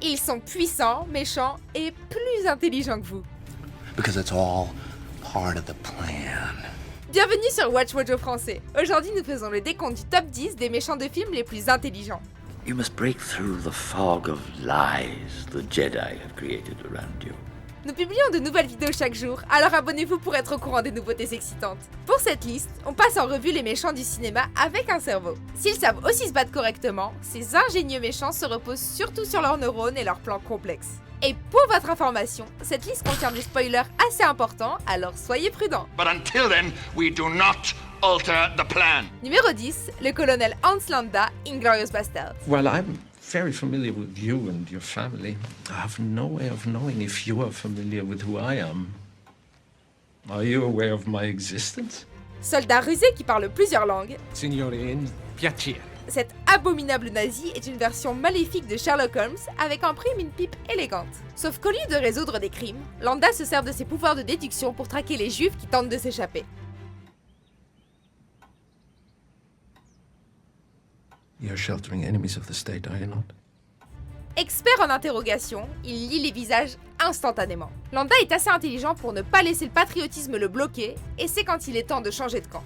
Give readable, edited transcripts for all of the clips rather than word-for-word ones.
Ils sont puissants, méchants et plus intelligents que vous. Because it's all part of the plan. Bienvenue sur Watch Mojo français. Aujourd'hui, nous faisons le décompte du top 10 des méchants de films les plus intelligents. You must break through the fog of lies the Jedi have created around you. Nous publions de nouvelles vidéos chaque jour, alors abonnez-vous pour être au courant des nouveautés excitantes. Pour cette liste, on passe en revue les méchants du cinéma avec un cerveau. S'ils savent aussi se battre correctement, ces ingénieux méchants se reposent surtout sur leurs neurones et leurs plans complexes. Et pour votre information, cette liste contient des spoilers assez importants, alors soyez prudents. But until then, we do not alter the plan. Numéro 10, le colonel Hans Landa, Inglourious Basterds. Well, I'm very familiar with you and your family. I have no way of knowing if you are familiar with who I am. Are you aware of my existence? Soldat rusé qui parle plusieurs langues, Signorine, piacere. cet abominable nazi est une version maléfique de Sherlock Holmes avec en prime une pipe élégante. Sauf qu'au lieu de résoudre des crimes, Landa se sert de ses pouvoirs de déduction pour traquer les juifs qui tentent de s'échapper. You're sheltering enemies of the state, are you not? Expert en interrogation, il lit les visages instantanément. Landa est assez intelligent pour ne pas laisser le patriotisme le bloquer, et c'est quand il est temps de changer de camp.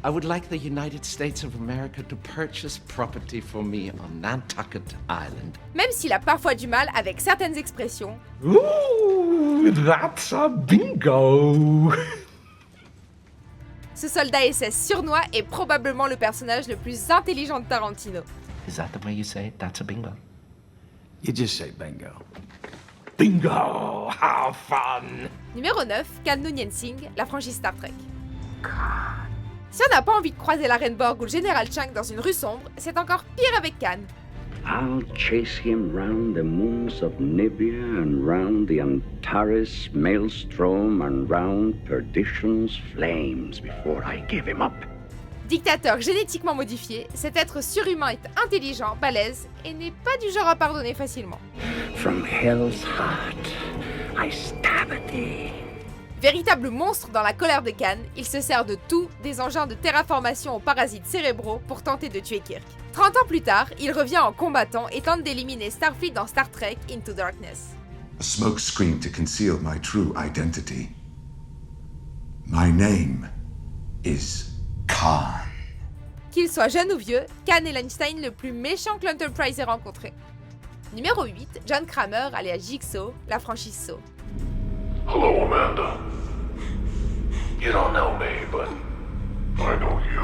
I would like the United States of America to purchase property for me on Nantucket Island. Même s'il a parfois du mal avec certaines expressions, Ooh, that's a bingo! ce soldat SS surnois est probablement le personnage le plus intelligent de Tarantino. Is that the way you say it? That's a bingo. You just say bingo. Bingo! How fun! Numéro 9, Khan Noonien Singh, la franchise Star Trek. Si on n'a pas envie de croiser la Reine Borg ou le Général Chang dans une rue sombre, c'est encore pire avec Khan. I'll chase him round the moons of Nibia and round the Antares maelstrom and round perdition's flames before I give him up. Dictateur génétiquement modifié, cet être surhumain est intelligent, balèze et n'est pas du genre à pardonner facilement. From hell's heart, I stab at thee. Véritable monstre dans la colère de Khan, il se sert de tout, des engins de terraformation aux parasites cérébraux pour tenter de tuer Kirk. 30 ans plus tard, il revient en combattant et tente d'éliminer Starfleet dans Star Trek Into Darkness. A smokescreen to conceal my true identity. My name is Khan. Qu'il soit jeune ou vieux, Khan est l'Einstein le plus méchant que l'Enterprise ait rencontré. Numéro 8, John Kramer, alias Jigsaw, la franchise Saw. Hello, Amanda. You don't know me, but I know you.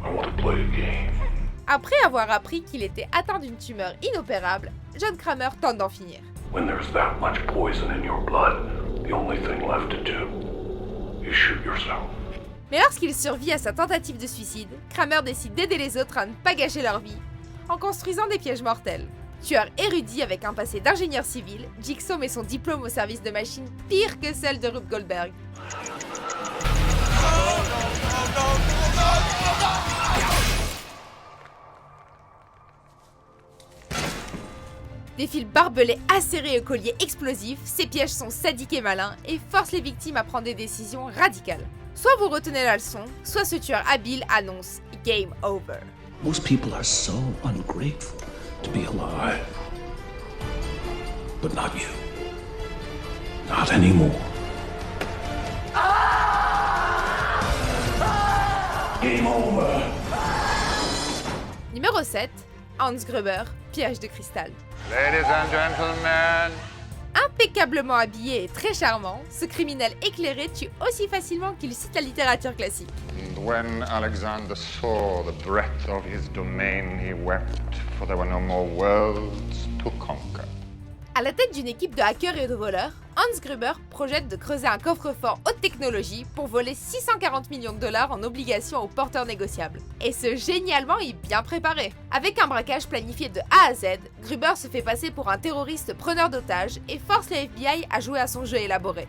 I want to play a game. Après avoir appris qu'il était atteint d'une tumeur inopérable, John Kramer tente d'en finir. When there's that much poison in your blood, the only thing left to do is shoot yourself. Mais lorsqu'il survit à sa tentative de suicide, Kramer décide d'aider les autres à ne pas gâcher leur vie, en construisant des pièges mortels. Tueur érudit avec un passé d'ingénieur civil, Jigsaw met son diplôme au service de machines pires que celle de Rube Goldberg. Des fils barbelés acérés au collier explosif, ces pièges sont sadiques et malins et forcent les victimes à prendre des décisions radicales. Soit vous retenez la leçon, soit ce tueur habile annonce « Game over ». Most people are so ungrateful to be alive. But not you. Not anymore. Game over. Numéro 7, Hans Gruber, Piège de cristal. Ladies and gentlemen. Impeccablement habillé et très charmant, ce criminel éclairé tue aussi facilement qu'il cite la littérature classique. And when Alexander saw the breadth of his domain, he wept, for there were no more worlds to conquer. À la tête d'une équipe de hackers et de voleurs, Hans Gruber projette de creuser un coffre-fort haute technologie pour voler 640 millions de dollars en obligations aux porteurs négociables. Et ce génialement est bien préparé. Avec un braquage planifié de A à Z, Gruber se fait passer pour un terroriste preneur d'otages et force le FBI à jouer à son jeu élaboré.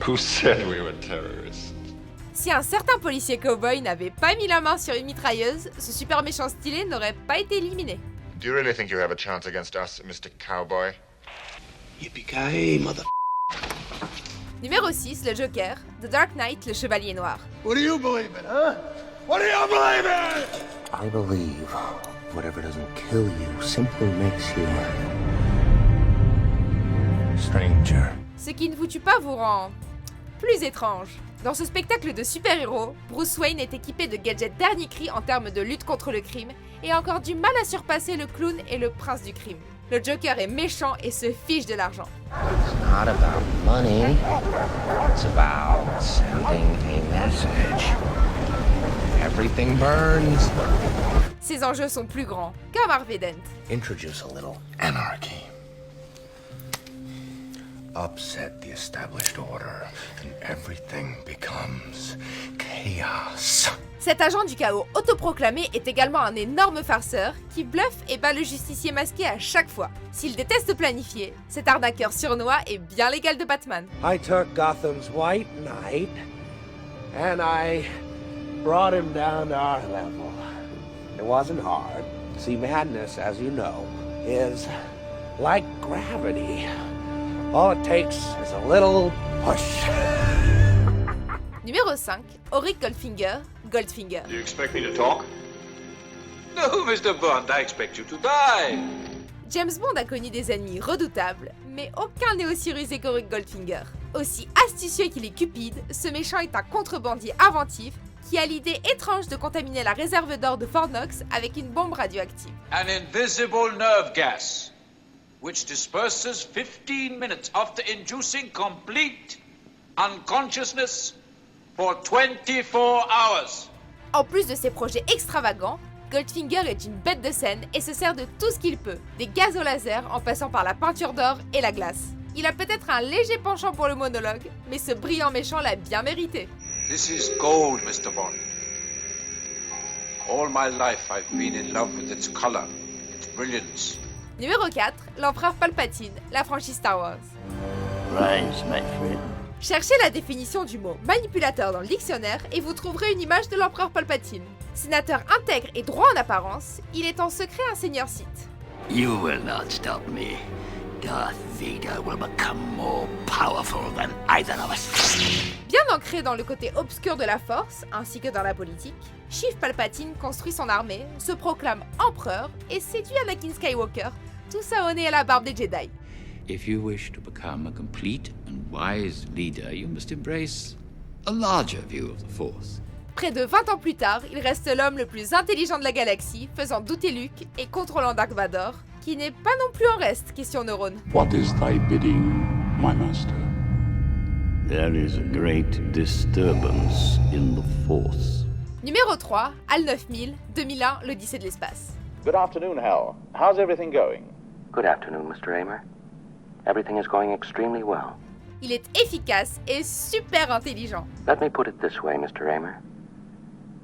Who said we were terrorists? Si un certain policier cowboy n'avait pas mis la main sur une mitrailleuse, ce super méchant stylé n'aurait pas été éliminé. Do you really think you have a chance against us, Mr. Cowboy? Yippee-ki-yay, mother... Numéro 6, le Joker, The Dark Knight, le Chevalier Noir. What do you believe in, huh? What do you believe in? I believe whatever doesn't kill you simply makes you stranger. Ce qui ne vous tue pas vous rend plus étrange. Dans ce spectacle de super-héros, Bruce Wayne est équipé de gadgets dernier cri en termes de lutte contre le crime et a encore du mal à surpasser le clown et le prince du crime. Le Joker est méchant et se fiche de l'argent. It's not about money. It's about sending a message. Everything burns. Ses enjeux sont plus grands, comme Harvey Dent. Introduce a little anarchy. Upset the established order, and everything becomes chaos. Cet agent du chaos autoproclamé est également un énorme farceur qui bluffe et bat le justicier masqué à chaque fois. S'il déteste planifier, cet arnaqueur surnois est bien l'égal de Batman. I took Gotham's White Knight and I brought him down to our level. It wasn't hard. See, madness, as you know, is like gravity. All it takes is a little push. Numéro 5, Auric Goldfinger, Goldfinger. Do you expect me to talk? No, Mr. Bond, I expect you to die. James Bond a connu des ennemis redoutables, mais aucun n'est aussi rusé qu'Auric Goldfinger. Aussi astucieux qu'il est cupide, ce méchant est un contrebandier inventif qui a l'idée étrange de contaminer la réserve d'or de Fort Knox avec une bombe radioactive. An invisible nerve gas, which disperses 15 minutes after inducing complete unconsciousness for 24 hours. En plus de ses projets extravagants, Goldfinger est une bête de scène et se sert de tout ce qu'il peut, des gaz au laser en passant par la peinture d'or et la glace. Il a peut-être un léger penchant pour le monologue, mais ce brillant méchant l'a bien mérité. This is gold, Mr. Bond. All my life I've been in love with its color, its brilliance. Numéro 4, l'empereur Palpatine, la franchise Star Wars. Rise, my friend. Cherchez la définition du mot manipulateur dans le dictionnaire et vous trouverez une image de l'empereur Palpatine. Sénateur intègre et droit en apparence, il est en secret un seigneur Sith. You will not stop me. Darth Vader will become more powerful than either of us. Bien ancré dans le côté obscur de la force, ainsi que dans la politique, Chief Palpatine construit son armée, se proclame empereur et séduit Anakin Skywalker, tout ça au nez à la barbe des Jedi. If you wish to become a complete and wise leader, you must embrace a larger view of the Force. Près de 20 ans plus tard, il reste l'homme le plus intelligent de la galaxie, faisant douter Luke et contrôlant Dark Vador, qui n'est pas non plus en reste, question neurone. What is thy bidding, my master? There is a great disturbance in the Force. Numéro 3, HAL 9000, 2001, l'Odyssée de l'espace. Good afternoon, Hal. How's everything going? Good afternoon, Mr. Raymer. Everything is going extremely well. Il est efficace et super intelligent. Let me put it this way, Mr. Raymer.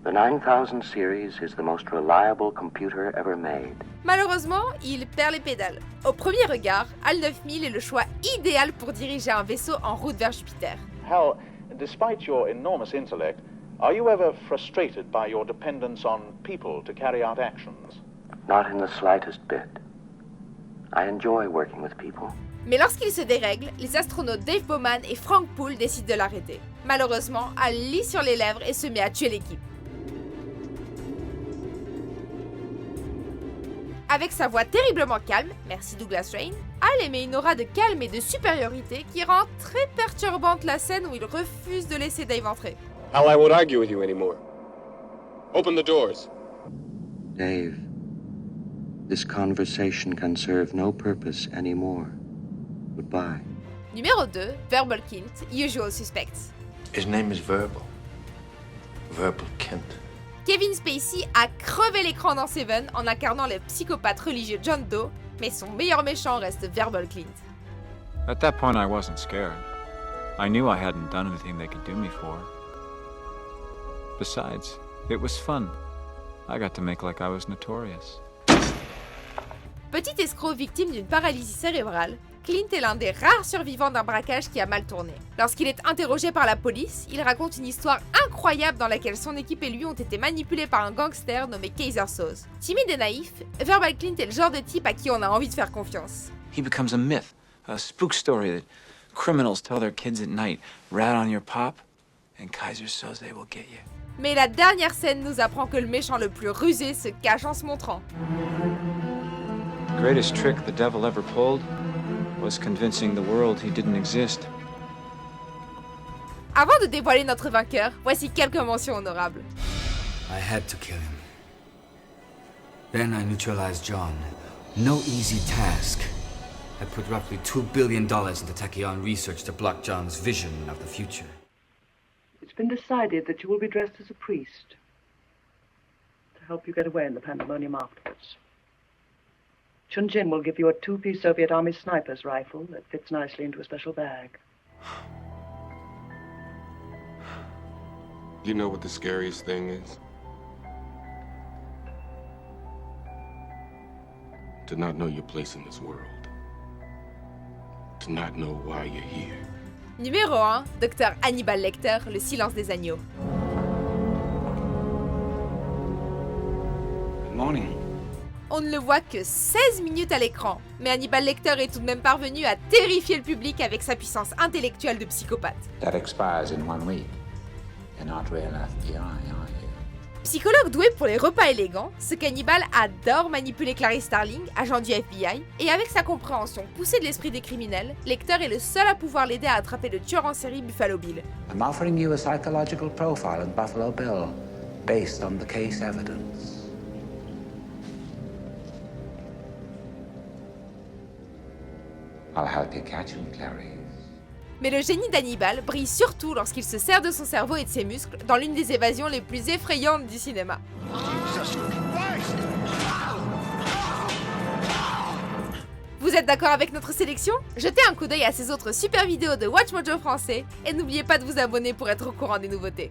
The 9000 series is the most reliable computer ever made. Malheureusement, il perd les pédales. Au premier regard, HAL 9000 est le choix idéal pour diriger un vaisseau en route vers Jupiter. Hal, despite your enormous intellect, are you ever frustrated by your dependence on people to carry out actions? Not in the slightest bit. I enjoy working with people. Mais lorsqu'il se dérègle, les astronautes Dave Bowman et Frank Poole décident de l'arrêter. Malheureusement, HAL lit sur les lèvres et se met à tuer l'équipe. Avec sa voix terriblement calme, merci Douglas Rain, HAL émet une aura de calme et de supériorité qui rend très perturbante la scène où il refuse de laisser Dave entrer. Hal, I won't argue with you anymore. Open the doors. Dave, this conversation can serve no purpose anymore. Goodbye. Numéro 2, Verbal Kint, Usual Suspects. His name is Verbal. Verbal Kint. Kevin Spacey a crevé l'écran dans Seven en incarnant le psychopathe religieux John Doe, mais son meilleur méchant reste Verbal Kint. At that point, I wasn't scared. I knew I hadn't done anything they could do me for. Besides, it was fun. I got to make like I was notorious. Petit escroc victime d'une paralysie cérébrale, Clint est l'un des rares survivants d'un braquage qui a mal tourné. Lorsqu'il est interrogé par la police, il raconte une histoire incroyable dans laquelle son équipe et lui ont été manipulés par un gangster nommé Kaiser Soze. Timide et naïf, Verbal Clint est le genre de type à qui on a envie de faire confiance. He becomes a myth, a spook story that criminals tell their kids at night. Rat on your pop, and Kaiser Soze will get you. Mais la dernière scène nous apprend que le méchant le plus rusé se cache en se montrant. The greatest trick the devil ever pulled was convincing the world he didn't exist. Avant de dévoiler notre vainqueur, voici quelques mentions honorables. I had to kill him. Then I neutralized John. No easy task. I put roughly $2 billion into Tachyon research to block John's vision of the future. It's been decided that you will be dressed as a priest to help you get away in the pandemonium afterwards. Chun Jin will give you a 2-piece Soviet Army sniper's rifle that fits nicely into a special bag. You know what the scariest thing is? To not know your place in this world. To not know why you're here. Numéro 1, Dr. Hannibal Lecter, Le silence des agneaux. Good morning. On ne le voit que 16 minutes à l'écran, mais Hannibal Lecter est tout de même parvenu à terrifier le public avec sa puissance intellectuelle de psychopathe. That expires in 1 week. You're not real FBI, are you? Psychologue doué pour les repas élégants, ce cannibale adore manipuler Clarice Starling, agent du FBI, et avec sa compréhension poussée de l'esprit des criminels, Lecter est le seul à pouvoir l'aider à attraper le tueur en série Buffalo Bill. I'm offering you a psychological profile of Buffalo Bill, based on the case evidence. I'll help you catch him, Clarice. Mais le génie d'Hannibal brille surtout lorsqu'il se sert de son cerveau et de ses muscles dans l'une des évasions les plus effrayantes du cinéma. Vous êtes d'accord avec notre sélection? Jetez un coup d'œil à ces autres super vidéos de WatchMojo français et n'oubliez pas de vous abonner pour être au courant des nouveautés.